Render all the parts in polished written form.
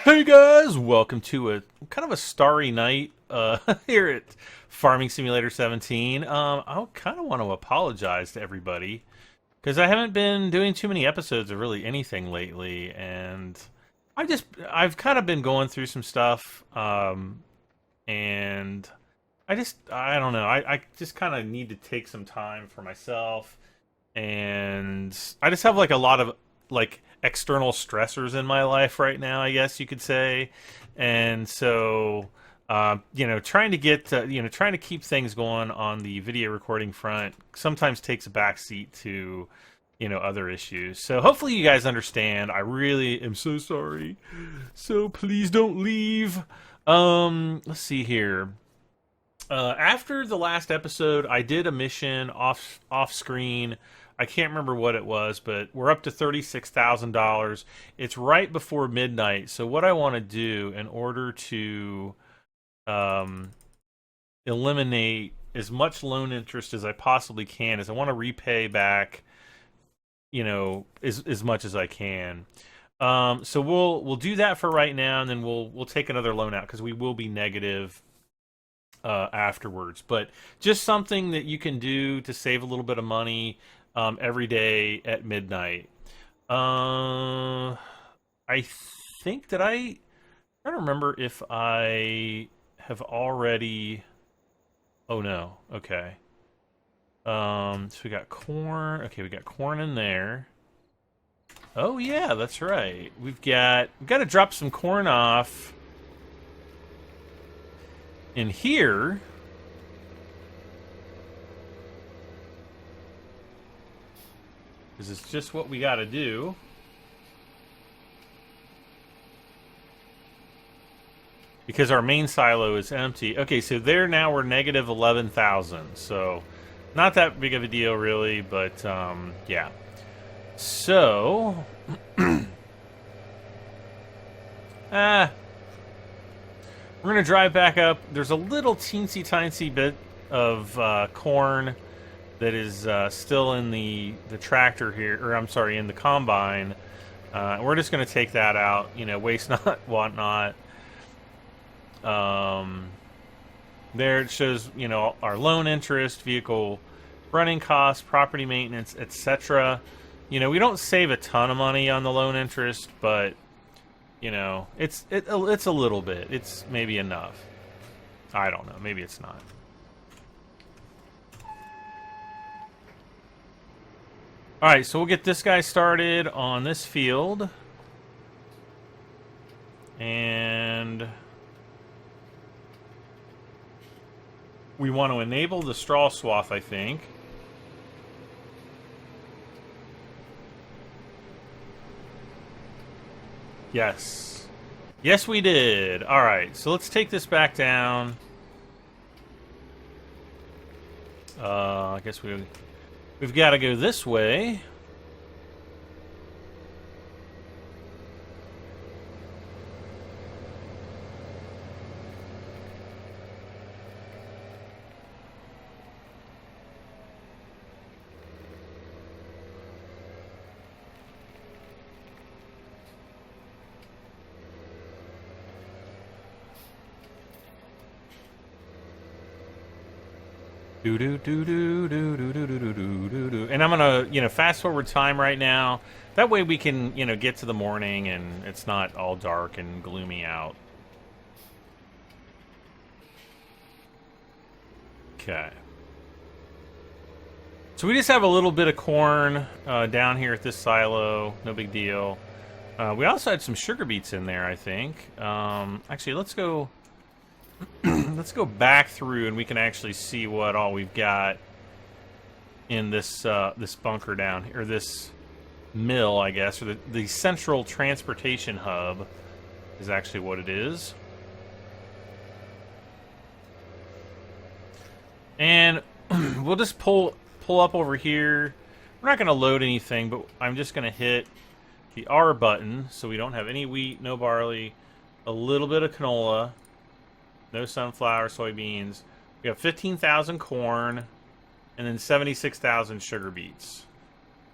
Hey guys, welcome to a kind of a starry night here at Farming Simulator 17. I kind of want to apologize to everybody because I haven't been doing too many episodes of really anything lately, and I've kind of been going through some stuff, and I don't know, I just kind of need to take some time for myself, and I just have like a lot of like external stressors in my life right now, I guess you could say. And so, trying to get, trying to keep things going on the video recording front sometimes takes a backseat to, other issues. So hopefully you guys understand. I really am so sorry. So please don't leave. Let's see here. After the last episode, I did a mission off screen. I can't remember what it was, but we're up to $36,000. It's right before midnight. So what I want to do in order to eliminate as much loan interest as I possibly can is I want to repay back, as much as I can. So we'll do that for right now, and then we'll take another loan out because we will be negative afterwards. But just something that you can do to save a little bit of money every day at midnight. I think that I don't remember if I have already. Oh no. Okay. So we got corn. Okay, we got corn in there. Oh yeah, that's right. We've got to drop some corn off in here. Because it's just what we got to do. Because our main silo is empty. Okay, so there now we're negative 11,000. So not that big of a deal, really. But, yeah. So. We're going to drive back up. There's a little teensy-tiny bit of corn that is still in the tractor here, or I'm sorry, in the combine. We're just going to take that out, waste not, whatnot. There it shows, our loan interest, vehicle running costs, property maintenance, etc. We don't save a ton of money on the loan interest, but it's a little bit. It's maybe enough. I don't know. Maybe it's not. Alright, so we'll get this guy started on this field. And we want to enable the straw swath, I think. Yes. Yes, we did. Alright, so let's take this back down. I guess we've got to go this way. And I'm gonna, fast forward time right now. That way we can, get to the morning and it's not all dark and gloomy out. Okay. So we just have a little bit of corn down here at this silo. No big deal. We also had some sugar beets in there, I think. Actually, let's go. Let's go back through and we can actually see what all we've got in this this bunker down here, or this mill, I guess, or the central transportation hub is actually what it is. And we'll just pull up over here. We're not going to load anything, but I'm just going to hit the R button so we don't have any wheat, no barley, a little bit of canola. No sunflower, soybeans. We have 15,000 corn. and then 76,000 sugar beets.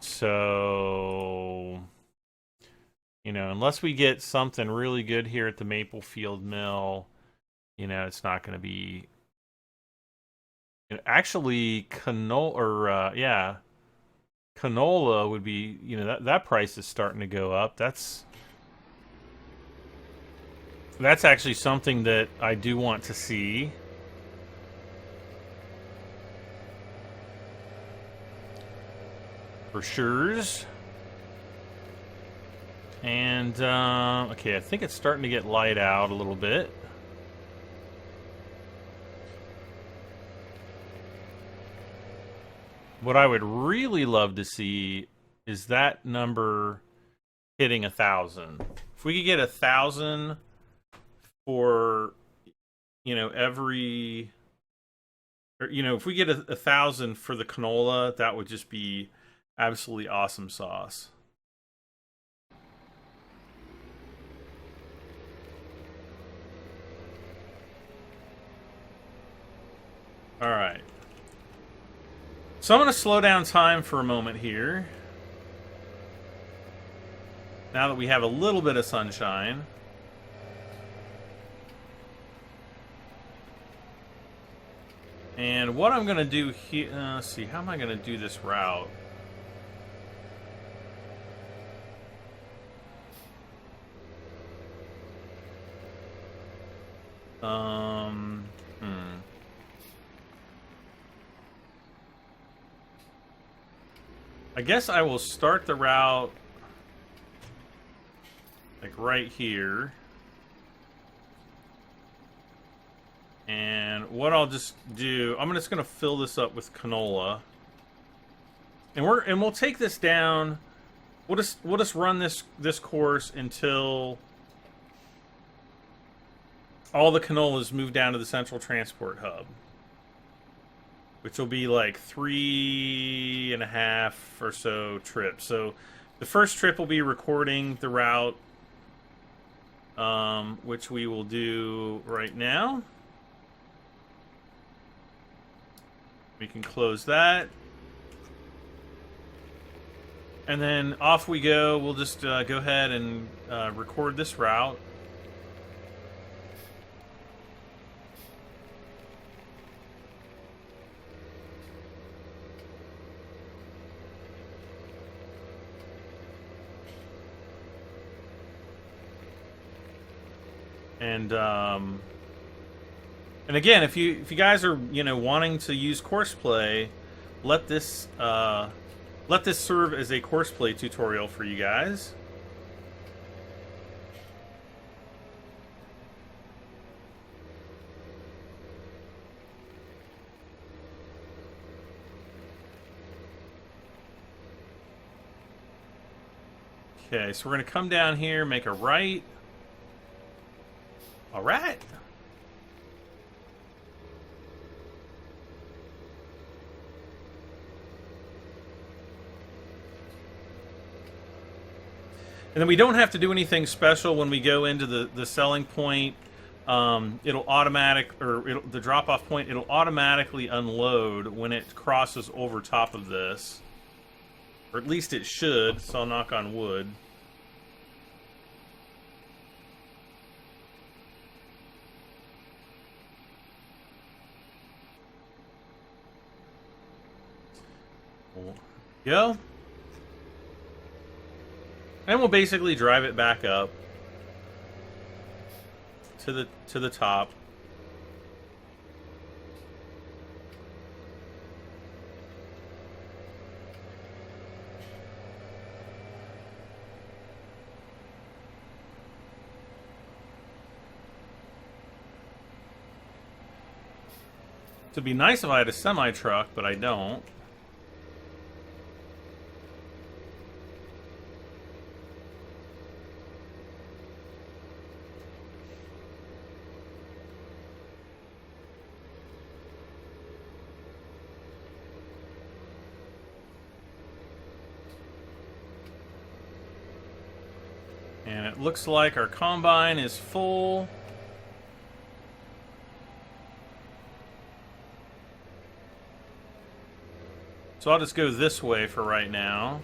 So, you know, unless we get something really good here at the Maplefield Mill, you know, it's not going to be. Actually, canola would be. You know, that price is starting to go up. That's actually something that I do want to see. For sures. And, okay, I think it's starting to get light out a little bit. What I would really love to see is that number hitting 1,000. If we could get 1,000 for, you know, every, or, you know, if we get 1,000 for the canola, that would just be absolutely awesome sauce. All right. So I'm going to slow down time for a moment here. Now that we have a little bit of sunshine. And what I'm going to do here... let's see, how am I going to do this route? I guess I will start the route like right here. And what I'll just do, I'm just going to fill this up with canola. And we'll take this down. We'll just run this course until all the canolas move down to the central transport hub, which will be like 3.5 or so trips. So the first trip will be recording the route, which we will do right now. We can close that. And then off we go. We'll just go ahead and record this route. And again, if you guys are, you know, wanting to use courseplay, let this serve as a courseplay tutorial for you guys. Okay, so we're going to come down here, make a right. All right. And then we don't have to do anything special when we go into the selling point. It'll the drop-off point, it'll automatically unload when it crosses over top of this. Or at least it should, so I'll knock on wood. Go. And we'll basically drive it back up to the top. It'd be nice if I had a semi-truck, but I don't. And it looks like our combine is full. So I'll just go this way for right now.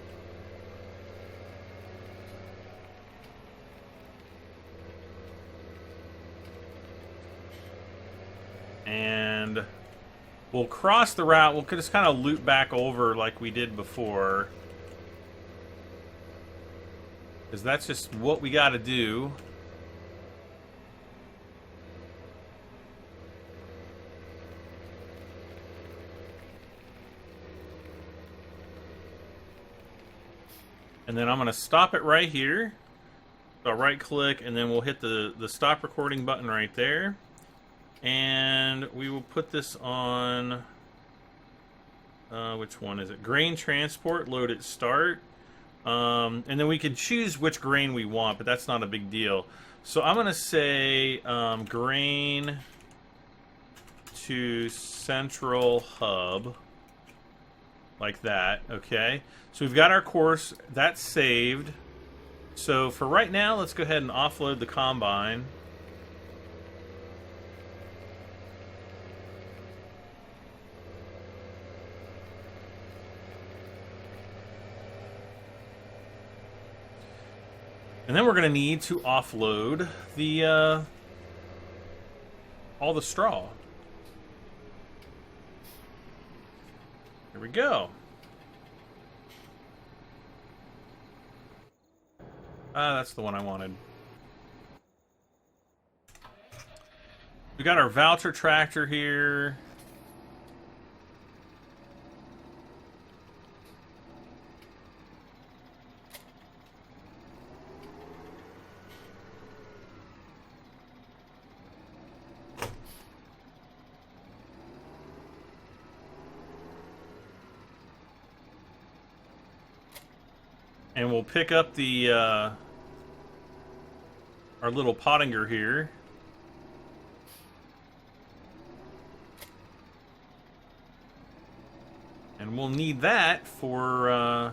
And we'll cross the route. We'll just kind of loop back over like we did before. Because that's just what we got to do. And then I'm going to stop it right here. So I'll right click and then we'll hit the stop recording button right there. And we will put this on, which one is it? Grain transport, load at start. And then we can choose which grain we want, but that's not a big deal. So I'm going to say grain to central hub. Like that, okay? So we've got our course, that's saved. So for right now, let's go ahead and offload the combine. And then we're going to need to offload the all the straw. Here we go. That's the one I wanted. We got our voucher tractor here. And we'll pick up the our little Pottinger here. And we'll need that for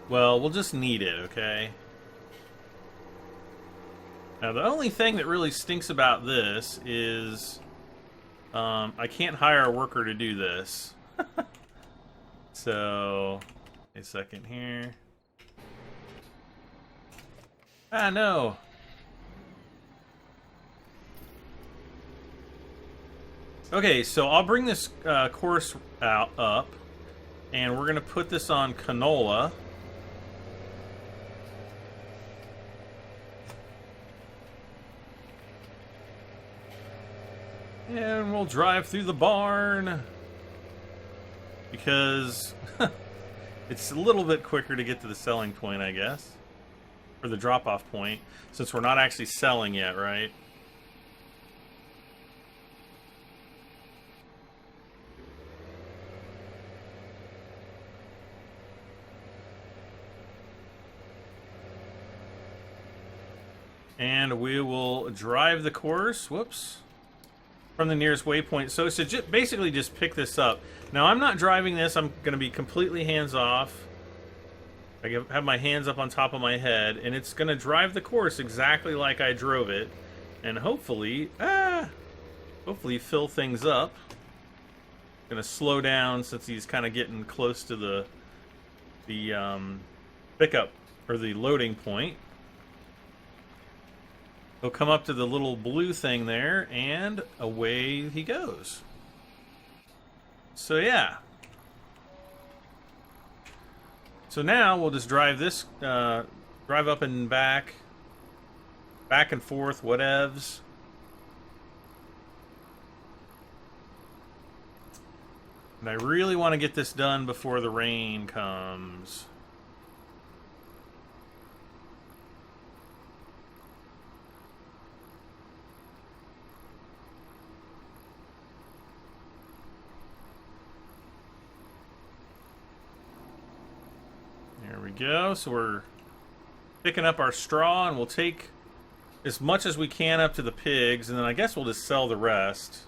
well, we'll just need it, okay? Now the only thing that really stinks about this is I can't hire a worker to do this. So, a second here. Ah, no. Okay, so I'll bring this course up, and we're going to put this on canola. And we'll drive through the barn. Because it's a little bit quicker to get to the selling point, I guess. Or the drop-off point, since we're not actually selling yet, right? And we will drive the course, whoops, from the nearest waypoint. So basically just pick this up. Now, I'm not driving this. I'm going to be completely hands-off. I have my hands up on top of my head, and it's going to drive the course exactly like I drove it. And hopefully fill things up. Going to slow down since he's kind of getting close to the pickup, or the loading point. He'll come up to the little blue thing there, and away he goes. So yeah. So now we'll just drive this, drive up and back and forth, whatevs. And I really want to get this done before the rain comes. There we go. So we're picking up our straw, and we'll take as much as we can up to the pigs, and then I guess we'll just sell the rest.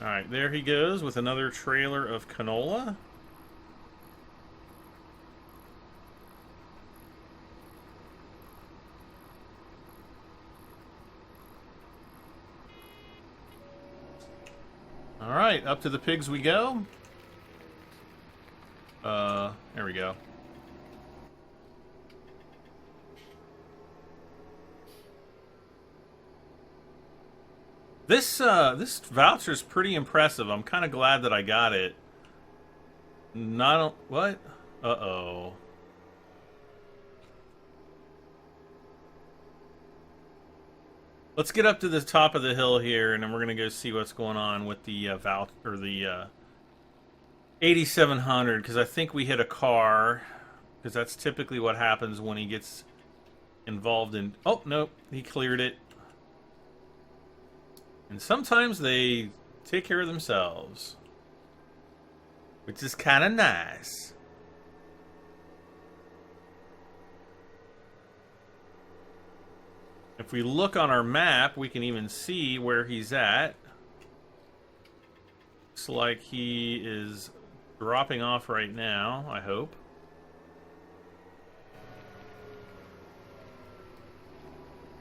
Alright, there he goes with another trailer of canola. Alright, up to the pigs we go. There we go. This voucher is pretty impressive. I'm kind of glad that I got it. Not what? Uh-oh. Let's get up to the top of the hill here, and then we're gonna go see what's going on with the or the 8700, because I think we hit a car, because that's typically what happens when he gets involved in. Oh nope, he cleared it. And sometimes they take care of themselves, which is kind of nice. If we look on our map, we can even see where he's at. Looks like he is dropping off right now, I hope.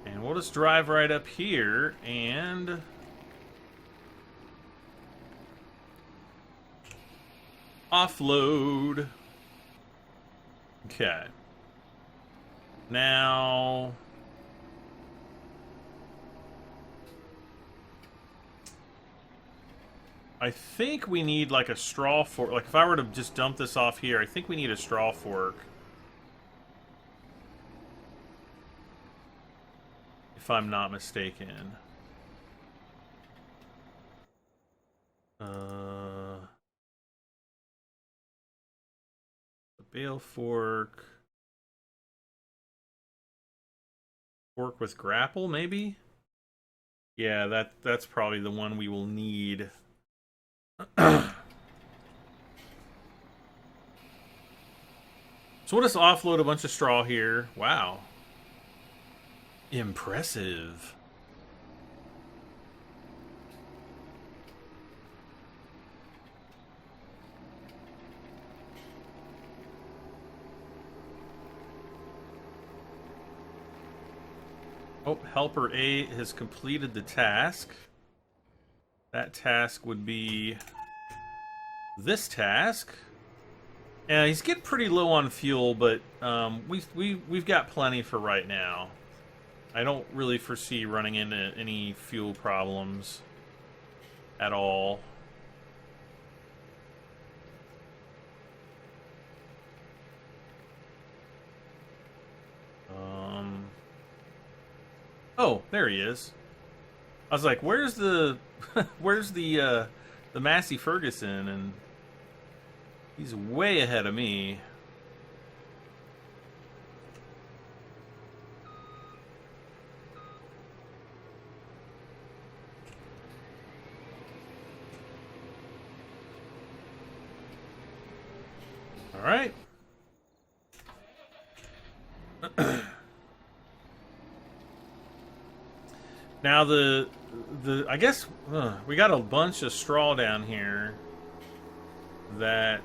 And we'll just drive right up here and offload. Okay. Now, I think we need like a straw fork. Like if I were to just dump this off here, I think we need a straw fork. If I'm not mistaken. A bale fork. Fork with grapple, maybe? Yeah, that's probably the one we will need. So we'll just offload a bunch of straw here. Wow. Impressive. Oh, helper A has completed the task. That task would be this task. Yeah, he's getting pretty low on fuel, but we've got plenty for right now. I don't really foresee running into any fuel problems at all. Oh, there he is. I was like, "Where's the, where's the Massey Ferguson?" And he's way ahead of me. All right. Now I guess we got a bunch of straw down here that,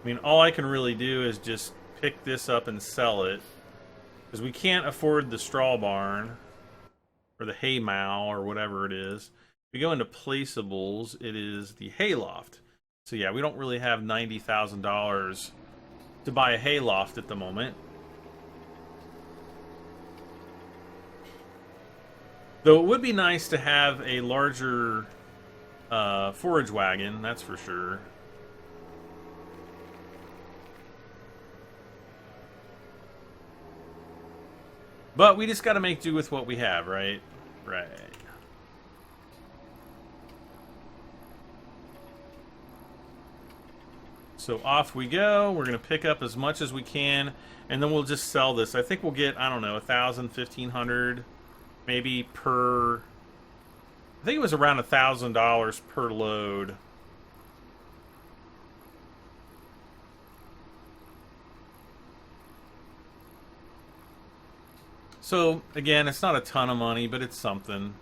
I mean, all I can really do is just pick this up and sell it, because we can't afford the straw barn or the hay mow or whatever it is. If we go into placeables, it is the hayloft. So yeah, we don't really have $90,000 to buy a hayloft at the moment. Though it would be nice to have a larger forage wagon, that's for sure. But we just got to make do with what we have, right? Right. So off we go. We're going to pick up as much as we can, and then we'll just sell this. I think we'll get, I don't know, 1,000, 1,500 maybe per. I think it was around $1,000 per load. So again, it's not a ton of money, but it's something.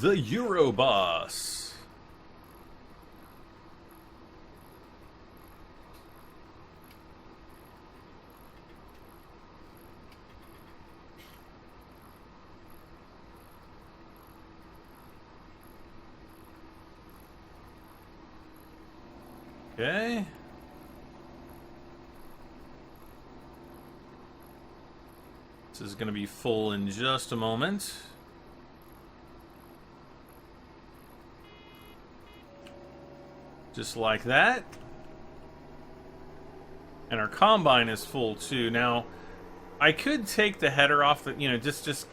The Euroboss. Okay. This is going to be full in just a moment. Just like that. And our combine is full too. Now, I could take the header off the, just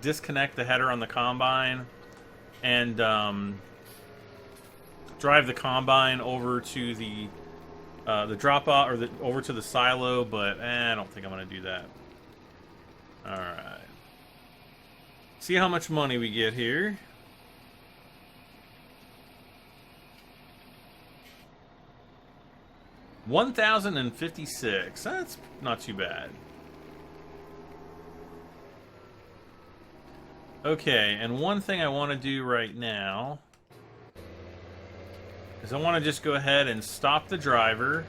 disconnect the header on the combine and drive the combine over to the drop off or over to the silo, but I don't think I'm going to do that. All right. See how much money we get here. $1,056. That's not too bad. Okay, and one thing I want to do right now is I want to just go ahead and stop the driver.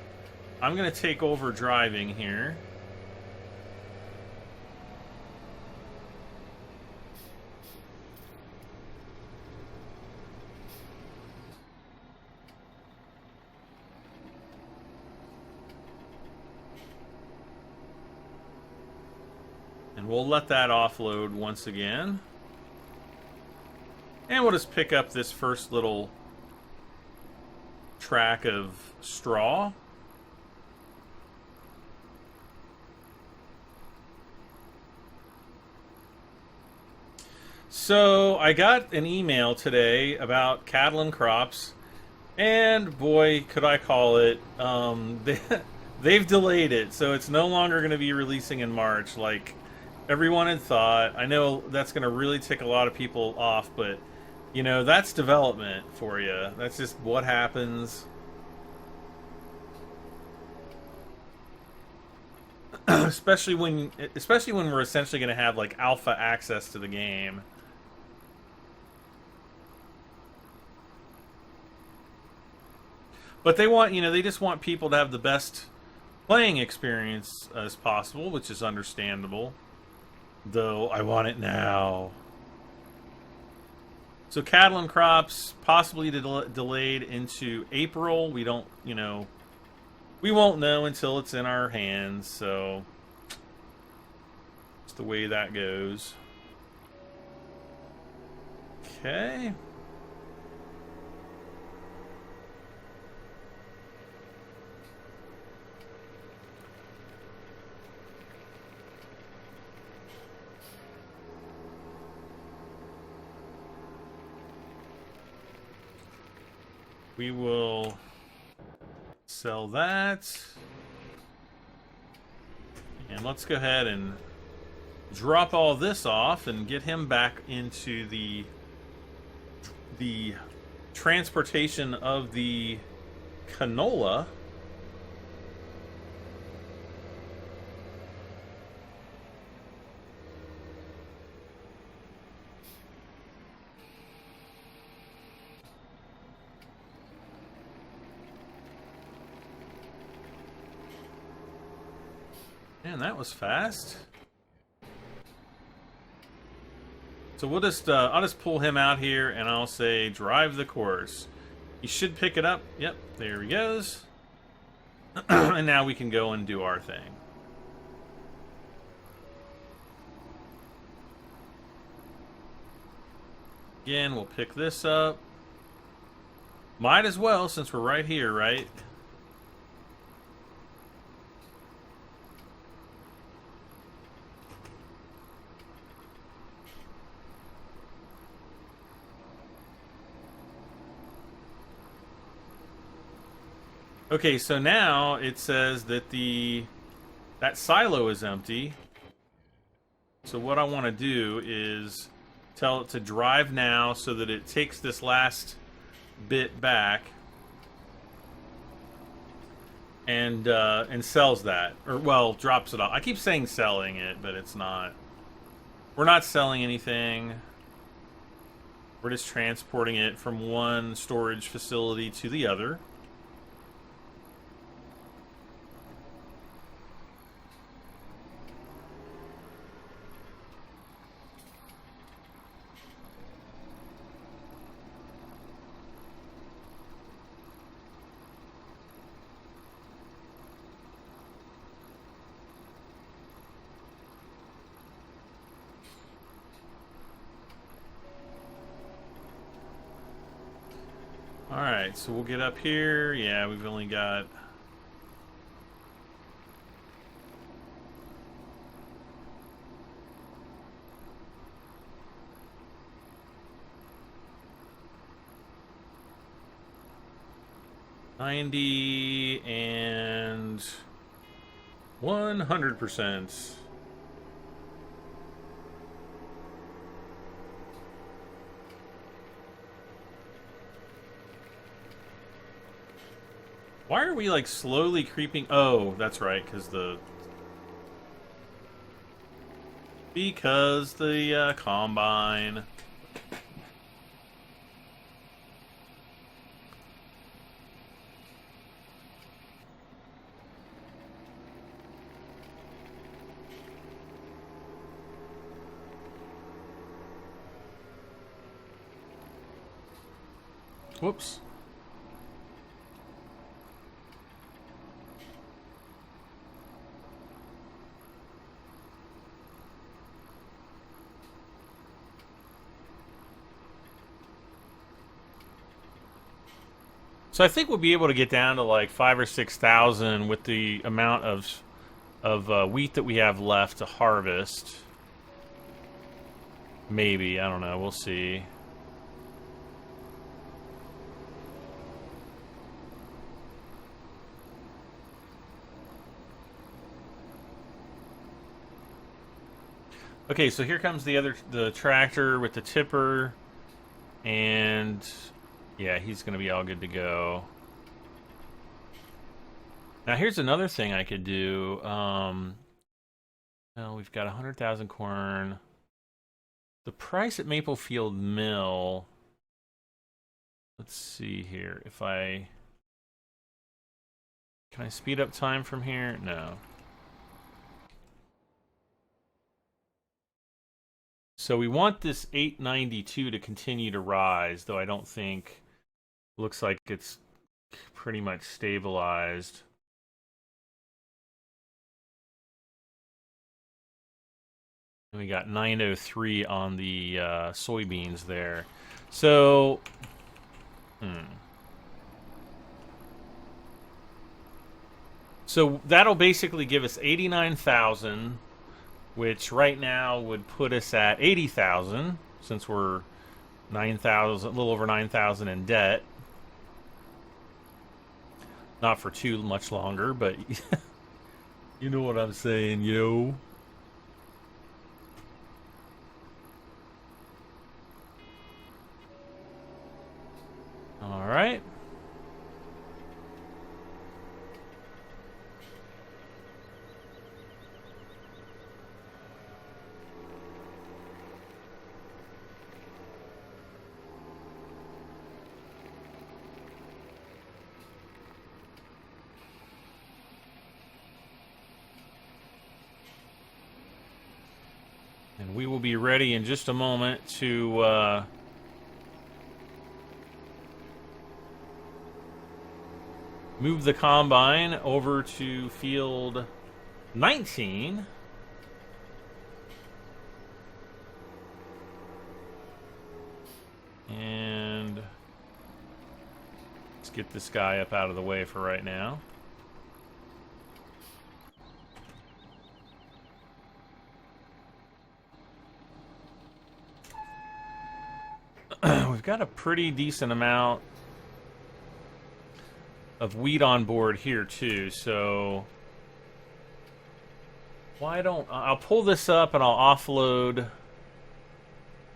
I'm going to take over driving here. And we'll let that offload once again. And we'll just pick up this first little track of straw. So I got an email today about cattle and crops, and boy, could I call it. They've delayed it, so it's no longer going to be releasing in March like everyone had thought. I know that's going to really tick a lot of people off, but that's development for you. That's just what happens. especially when we're essentially going to have like alpha access to the game. But they want, they just want people to have the best playing experience as possible, which is understandable. Though I want it now. So cattle and crops possibly delayed into April. We don't, we won't know until it's in our hands. So it's the way that goes. Okay. We will sell that. And let's go ahead and drop all this off and get him back into the transportation of the canola. Man, that was fast. So we'll just, I'll just pull him out here and I'll say drive the course. He should pick it up. Yep, there he goes. And now we can go and do our thing. Again, we'll pick this up. Might as well, since we're right here, right? Okay, so now it says that that silo is empty. So what I want to do is tell it to drive now so that it takes this last bit back and sells that, or well, drops it off. I keep saying selling it, but it's not. We're not selling anything. We're just transporting it from one storage facility to the other. Alright, so we'll get up here. Yeah, we've only got... $90 and 100%. Why are we like slowly creeping? Oh, that's right, because the combine. Whoops. So I think we'll be able to get down to like 5,000 or 6,000 with the amount of wheat that we have left to harvest. Maybe, I don't know. We'll see. Okay, so here comes the tractor with the tipper, and yeah, he's going to be all good to go. Now here's another thing I could do. Well, we've got 100,000 corn. The price at Maplefield Mill. Let's see here. Can I speed up time from here? No. So we want this 892 to continue to rise, though I don't think... Looks like it's pretty much stabilized. And we got 903 on the soybeans there. So... So that'll basically give us 89,000... which right now would put us at 80,000, since we're 9,000, a little over 9,000 in debt. Not for too much longer, but you know what I'm saying, yo. All right. And we will be ready in just a moment to move the combine over to field 19. And let's get this guy up out of the way for right now. We've got a pretty decent amount of wheat on board here too, so why don't I'll pull this up and I'll offload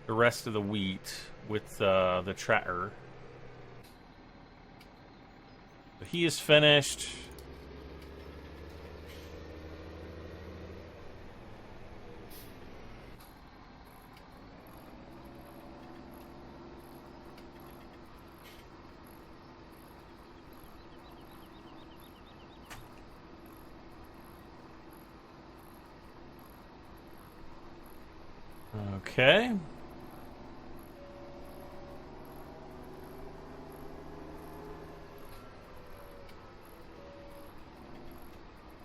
the rest of the wheat with the tractor. He is finished. Okay.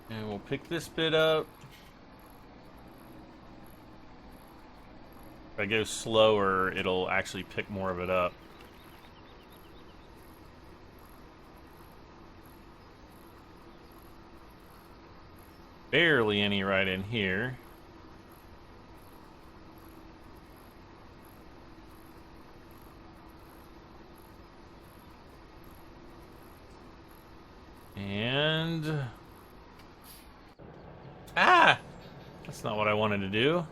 And we'll pick this bit up. If I go slower, it'll actually pick more of it up. Barely any right in here. And... Ah! That's not what I wanted to do.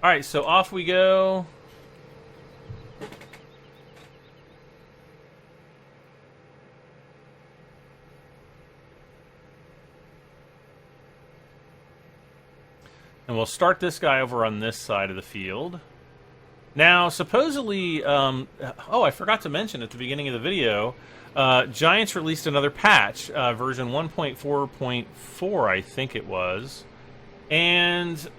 Alright, so off we go. And we'll start this guy over on this side of the field. Now, supposedly, oh, I forgot to mention at the beginning of the video, Giants released another patch, version 1.4.4, I think it was. And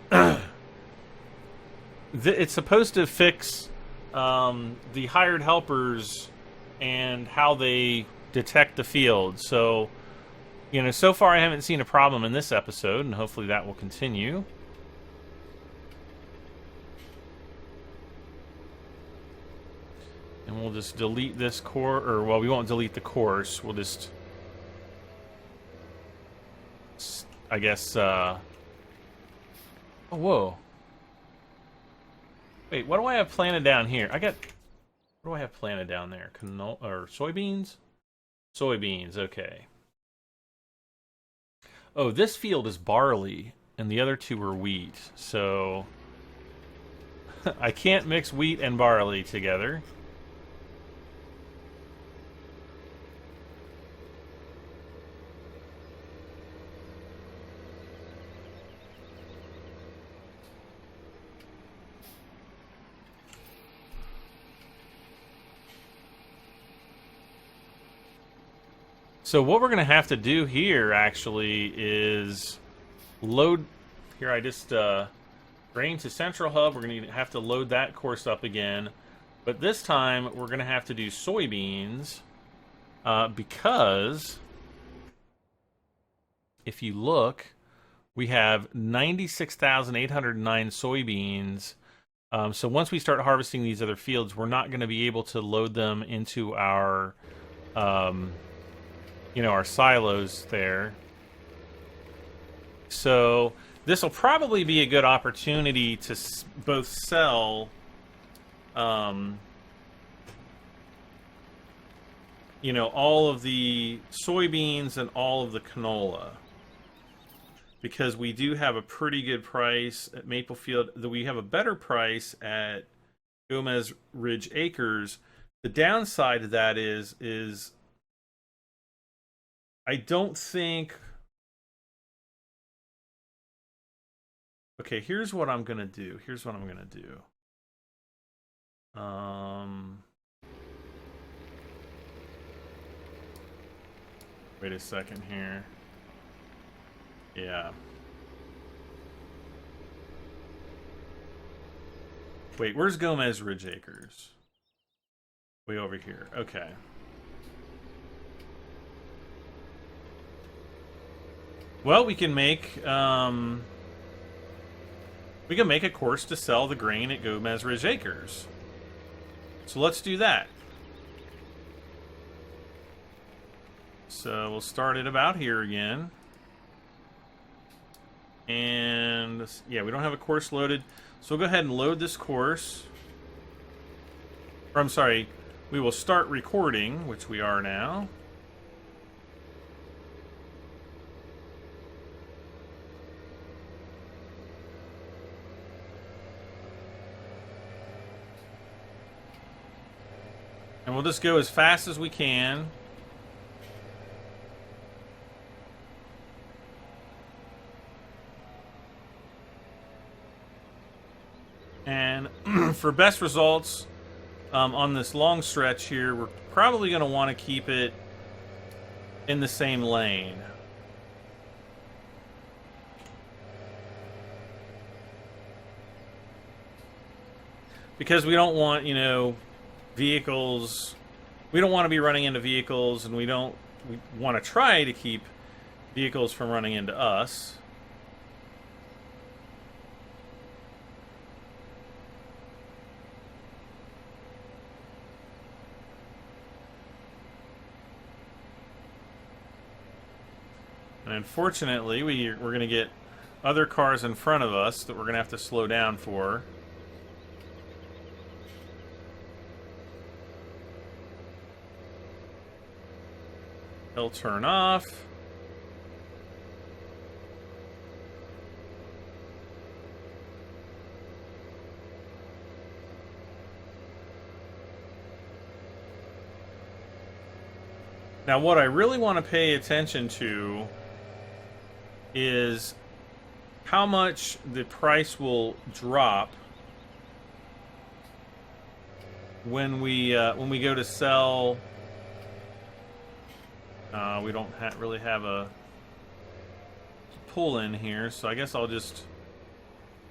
it's supposed to fix the hired helpers and how they detect the field. So, you know, so far I haven't seen a problem in this episode, and hopefully that will continue. And we'll just delete this course, or, well, we won't delete the course. We'll just, I guess, oh, whoa. Wait, what do I have planted down here? What do I have planted down there? Canola, or soybeans? Soybeans, okay. Oh, this field is barley, and the other two are wheat, so I can't mix wheat and barley together. So what we're going to have to do here, actually, is load... Here, I just grain to Central Hub. We're going to have to load that course up again. But this time, we're going to have to do soybeans because if you look, we have 96,809 soybeans. So once we start harvesting these other fields, we're not going to be able to load them into our... you know, our silos there. So this will probably be a good opportunity to both sell, you know, all of the soybeans and all of the canola. Because we do have a pretty good price at Maplefield. We have a better price at Gomez Ridge Acres. The downside of that is I don't think... Okay, here's what I'm gonna do. Wait a second here. Yeah. Wait, where's Gomez Ridge Acres? Way over here. Okay. Well, we can make a course to sell the grain at Gomez Ridge Acres. So let's do that. So we'll start it about here again. And yeah, we don't have a course loaded. So we'll go ahead and load this course. Or I'm sorry, we will start recording, which we are now. And we'll just go as fast as we can. And for best results on this long stretch here, we're probably going to want to keep it in the same lane. Because we don't want, you know, vehicles, we don't want to be running into vehicles, and we want to try to keep vehicles from running into us. And unfortunately, we're going to get other cars in front of us that we're going to have to slow down for. They'll turn off. Now, what I really want to pay attention to is how much the price will drop when we go to sell. We don't really have a pull in here, so I guess I'll just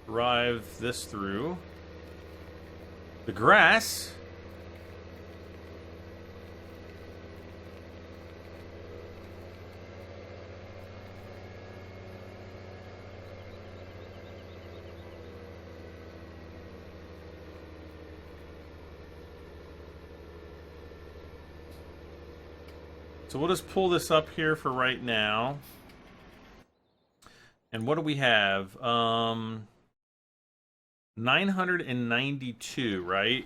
drive this through. The grass. So we'll just pull this up here for right now. And what do we have? 992, right?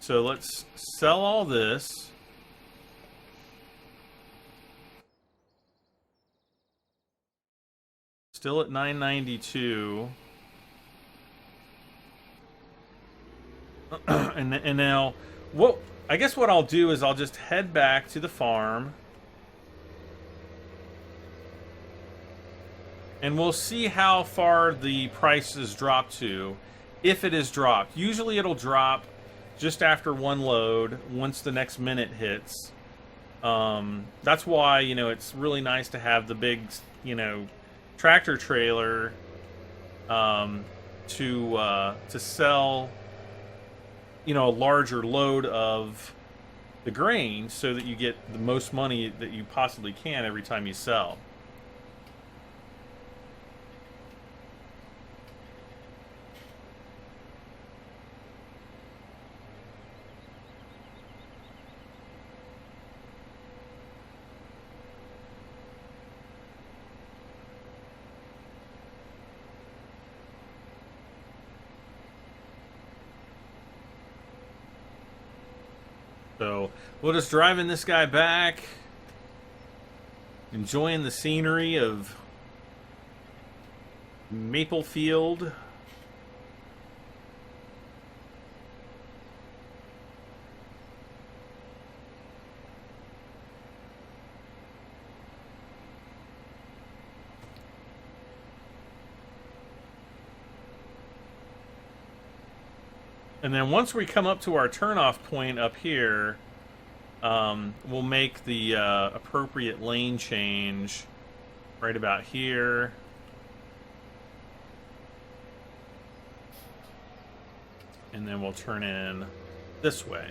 So let's sell all this. Still at 992. And now, what... I guess what I'll do is I'll just head back to the farm. And we'll see how far the price has dropped to, if it is dropped. Usually it'll drop just after one load, once the next minute hits. That's why, you know, it's really nice to have the big, you know, tractor trailer to sell, you know, a larger load of the grain so that you get the most money that you possibly can every time you sell. So we'll just driving this guy back, enjoying the scenery of Maple Field. And then once we come up to our turnoff point up here, we'll make the appropriate lane change right about here. And then we'll turn in this way.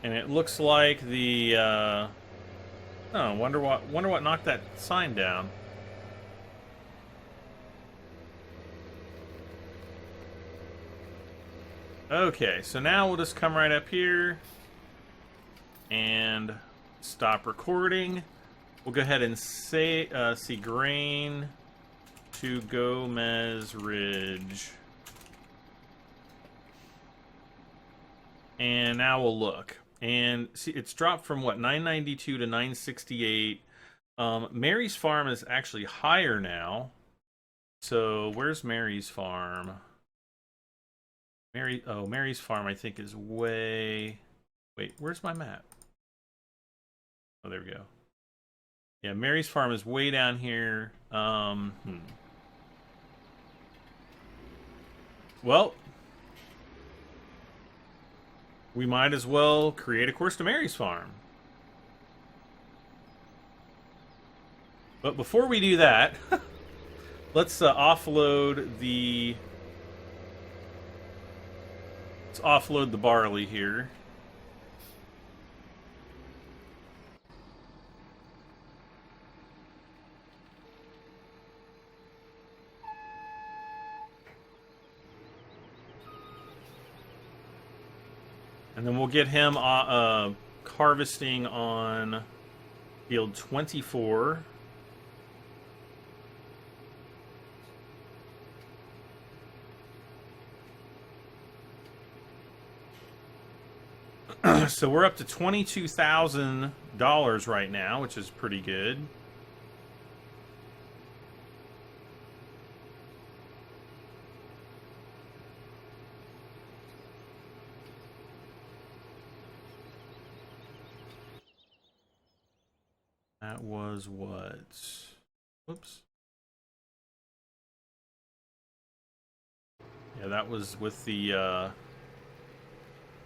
And it looks like the oh, wonder what knocked that sign down. Okay, so now we'll just come right up here and stop recording. We'll go ahead and say see grain to Gomez Ridge. And now we'll look. And see, it's dropped from what, 992 to 968. Mary's Farm is actually higher now. So where's Mary's Farm? Mary's Farm, I think, is way... Wait, where's my map? Oh, there we go. Yeah, Mary's Farm is way down here. Well, we might as well create a course to Mary's Farm. But before we do that, let's offload the... Let's offload the barley here. And then we'll get him harvesting on field 24. So we're up to $22,000 right now, which is pretty good. That was what? Oops. Yeah, that was with the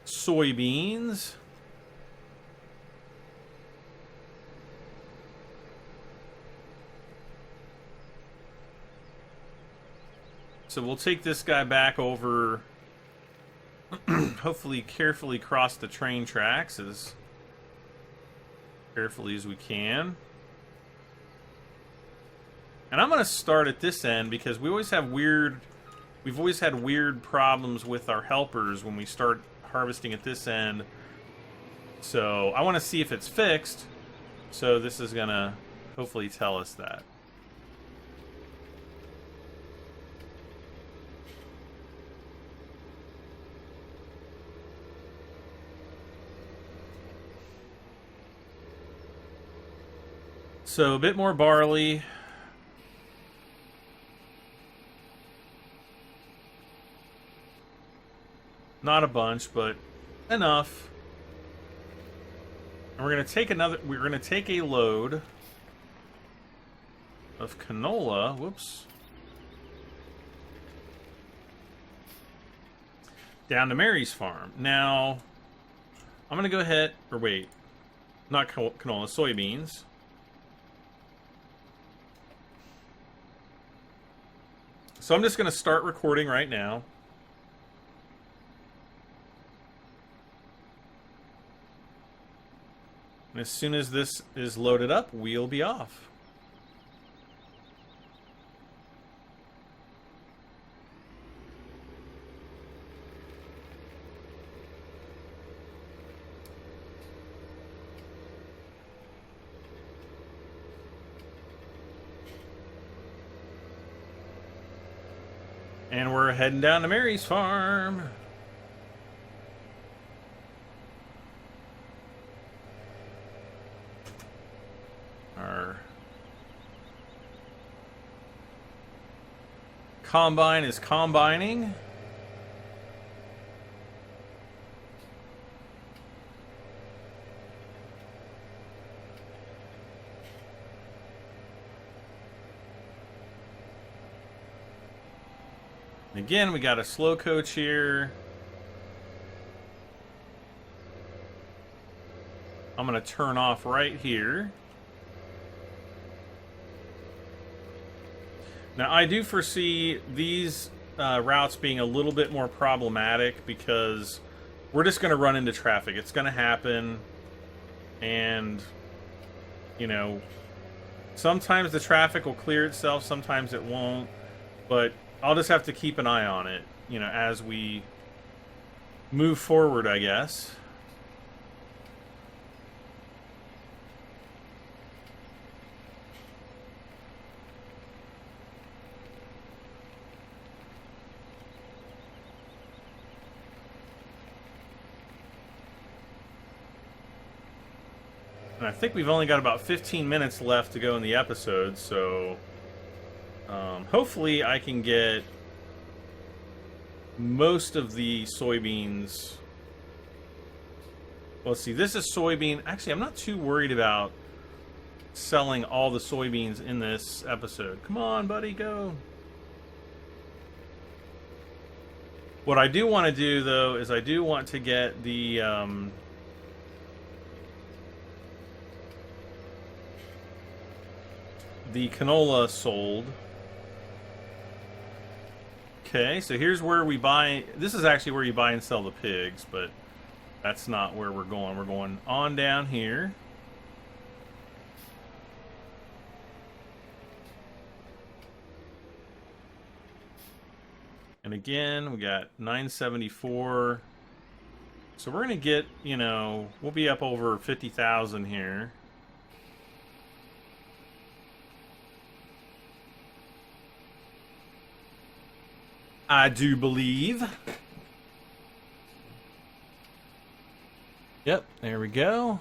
soybeans. So we'll take this guy back over, hopefully carefully cross the train tracks as carefully as we can. And I'm going to start at this end because we've always had weird problems with our helpers when we start harvesting at this end. So I want to see if it's fixed. So this is going to hopefully tell us that. So a bit more barley. Not a bunch, but enough. And we're gonna take a load of canola. Whoops. Down to Mary's farm. Now, I'm gonna go ahead, or wait, not canola, soybeans. So I'm just gonna start recording right now. And as soon as this is loaded up, we'll be off. And we're heading down to Mary's farm. Our combine is combining. Again, we got a slow coach here. I'm going to turn off right here. Now, I do foresee these routes being a little bit more problematic because we're just going to run into traffic. It's going to happen. And, you know, sometimes the traffic will clear itself, sometimes it won't. But I'll just have to keep an eye on it, you know, as we move forward, I guess. And I think we've only got about 15 minutes left to go in the episode, so hopefully I can get most of the soybeans. Well, see, this is soybean. Actually, I'm not too worried about selling all the soybeans in this episode. Come on, buddy, go. What I do want to do, though, is I do want to get the canola sold. Okay, so here's where we buy. This is actually where you buy and sell the pigs, but that's not where we're going. We're going on down here. And again, we got 974 So we're gonna get, you know, we'll be up over 50,000 here. I do believe. Yep, there we go.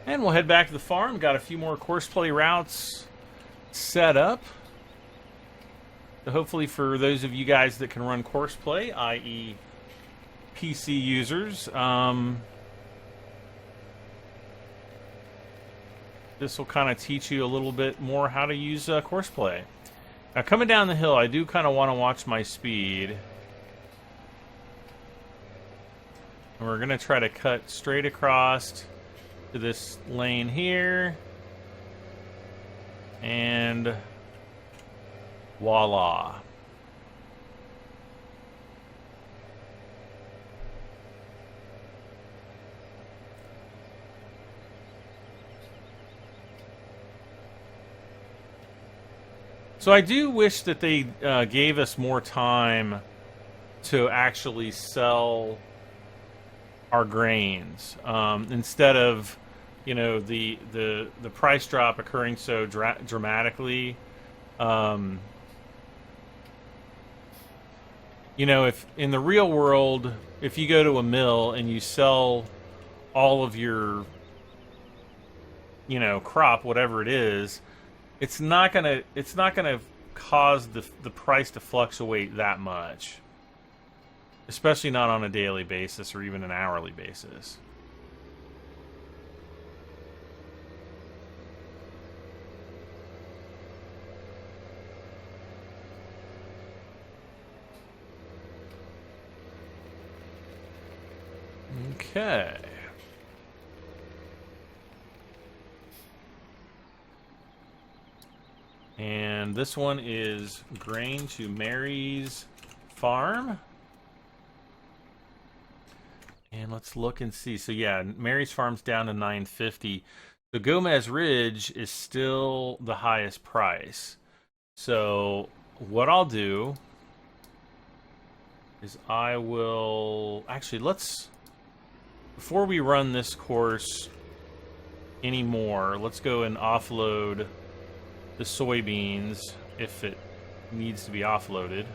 And we'll head back to the farm. Got a few more courseplay routes set up. So hopefully for those of you guys that can run courseplay, i.e. PC users, this will kind of teach you a little bit more how to use courseplay. Now coming down the hill, I do kind of want to watch my speed. And we're going to try to cut straight across to this lane here. And voila. So I do wish that they gave us more time to actually sell our grains instead of, you know, the price drop occurring so dramatically. You know, if in the real world, if you go to a mill and you sell all of your, you know, crop, whatever it is, it's not gonna cause the price to fluctuate that much, especially not on a daily basis or even an hourly basis. Okay. And this one is grain to Mary's farm. And let's look and see. So yeah, Mary's farm's down to 950. The Gomez Ridge is still the highest price. So what I'll do is I will actually before we run this course anymore, let's go and offload the soybeans if it needs to be offloaded.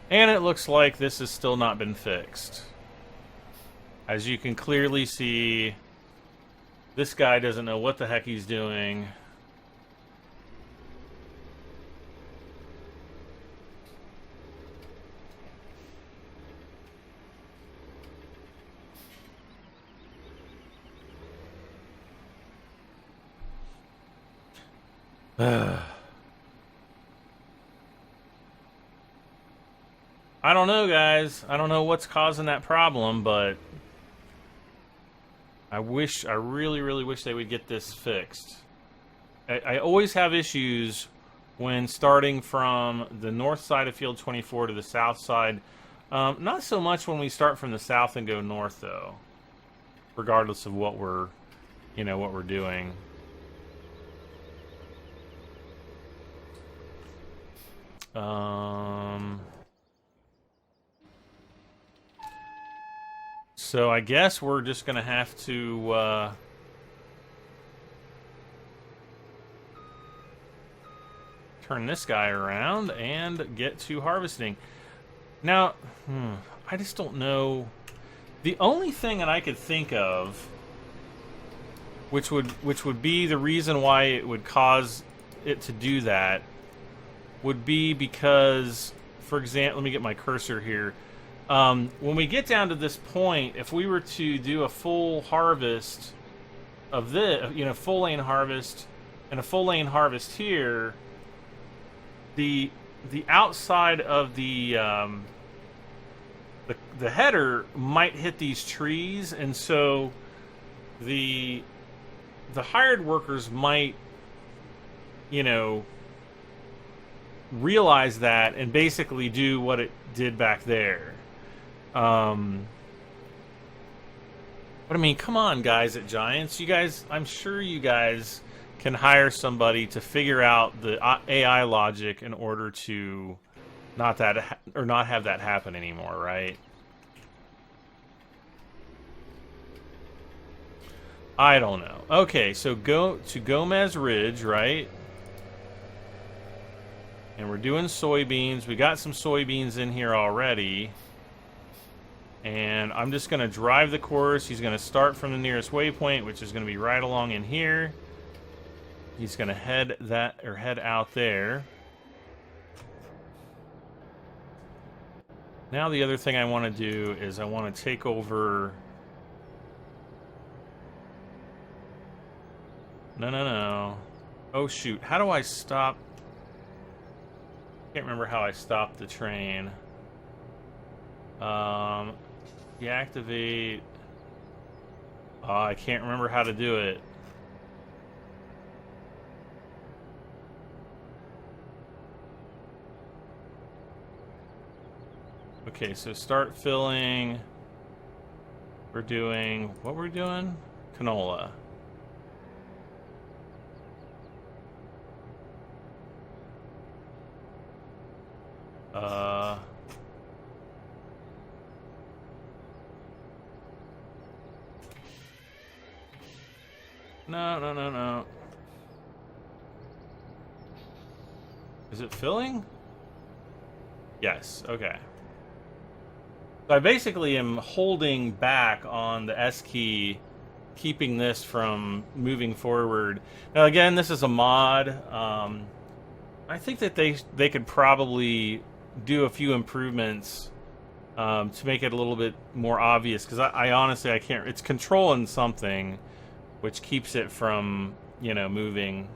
And it looks like this has still not been fixed. As you can clearly see, this guy doesn't know what the heck he's doing. I don't know, guys. I don't know what's causing that problem, but I really, really wish they would get this fixed. I always have issues when starting from the north side of field 24 to the south side. Not so much when we start from the south and go north, though. Regardless of what we're doing. So I guess we're just gonna have to turn this guy around and get to harvesting. Now, I just don't know. The only thing that I could think of, which would be the reason why it would cause it to do that, would be because, for example, let me get my cursor here. When we get down to this point, if we were to do a full harvest of this, full lane harvest and a full lane harvest here, the outside of the the header might hit these trees, and so the hired workers might, you know, realize that and basically do what it did back there. But I mean, come on, guys at Giants. You guys, I'm sure you guys can hire somebody to figure out the AI logic in order to not have that happen anymore, right? I don't know. Okay, so go to Gomez Ridge, right? And we're doing soybeans. We got some soybeans in here already. And I'm just going to drive the course. He's going to start from the nearest waypoint, which is going to be right along in here. He's going to head out there. Now the other thing I want to do is I want to take over... No. Oh, shoot. How do I stop? Can't remember how I stopped the train. Deactivate. Oh, I can't remember how to do it. Okay, so start filling. We're doing... What we're doing? Canola. No. Is it filling? Yes, okay. So I basically am holding back on the S key, keeping this from moving forward. Now again, this is a mod. I think that they could probably do a few improvements to make it a little bit more obvious, because I honestly, I can't... It's controlling something which keeps it from, you know, moving.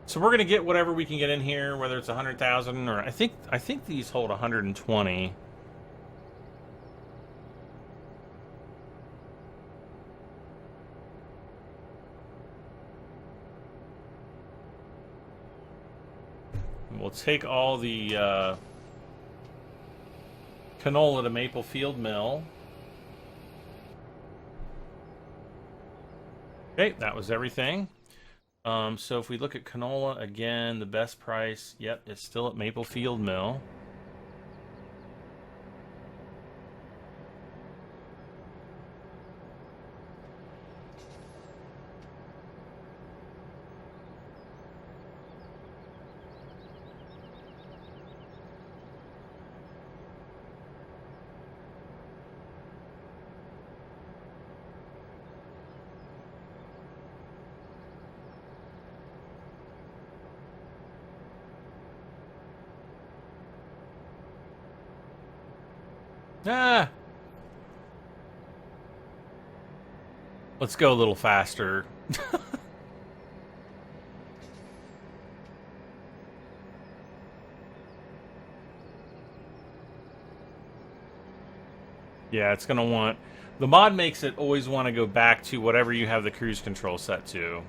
So we're gonna get whatever we can get in here, whether it's 100,000 or I think these hold 120. We'll take all the canola to Maplefield Mill. Okay, that was everything. So if we look at canola again, the best price, yep, it's still at Maplefield Mill. Ah! Let's go a little faster. Yeah, it's gonna want... The mod makes it always want to go back to whatever you have the cruise control set to.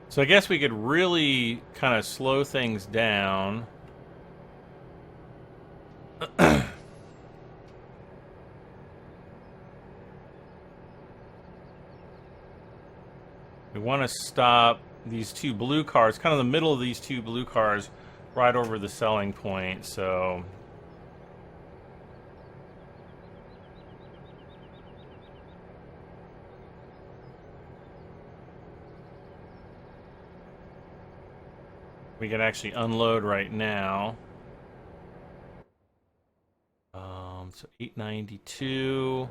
So I guess we could really kind of slow things down. We want to stop these two blue cars, kind of the middle of these two blue cars, right over the selling point, so... We can actually unload right now. So 892.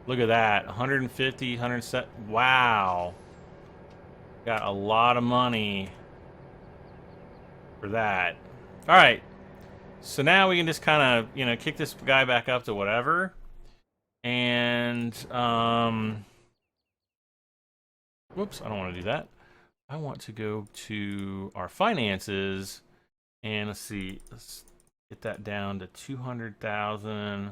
Look at that. 150, 170. Wow. Got a lot of money for that. All right. So now we can just kind of, you know, kick this guy back up to whatever. And, whoops, I don't want to do that. I want to go to our finances. And let's see. Let's get that down to 200,000.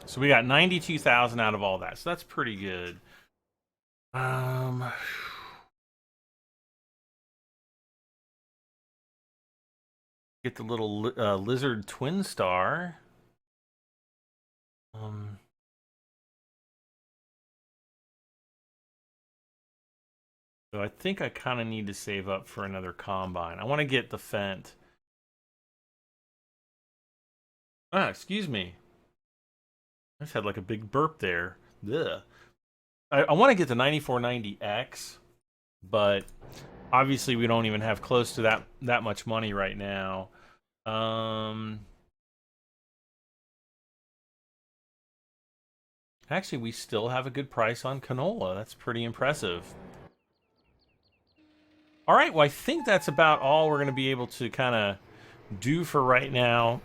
So we got 92,000 out of all that. So that's pretty good. Get the little lizard twin star. So I think I kind of need to save up for another combine. I want to get the Fendt. Ah, excuse me. I just had like a big burp there. Ugh. I want to get the 9490X, but obviously we don't even have close to that much money right now. Actually, we still have a good price on canola. That's pretty impressive. All right, well, I think that's about all we're going to be able to kind of do for right now.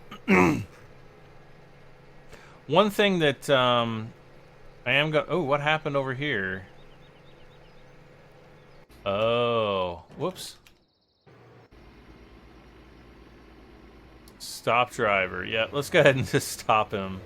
One thing that I am going... Oh, what happened over here? Oh, whoops. Stop driver. Yeah, let's go ahead and just stop him.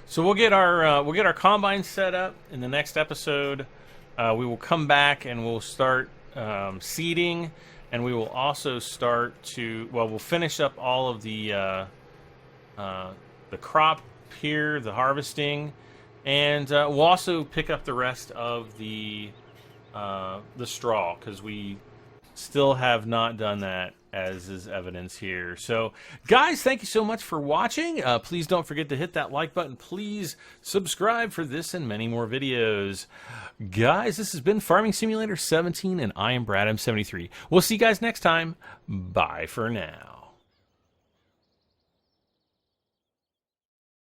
So we'll get our combine set up in the next episode. We will come back and we'll start seeding, and we will also start to we'll finish up all of the crop here, the harvesting, and we'll also pick up the rest of the straw, because we still have not done that, as is evidence here. So, guys, thank you so much for watching. Please don't forget to hit that like button. Please subscribe for this and many more videos. Guys, this has been Farming Simulator 17, and I am Brad M73. We'll see you guys next time. Bye for now.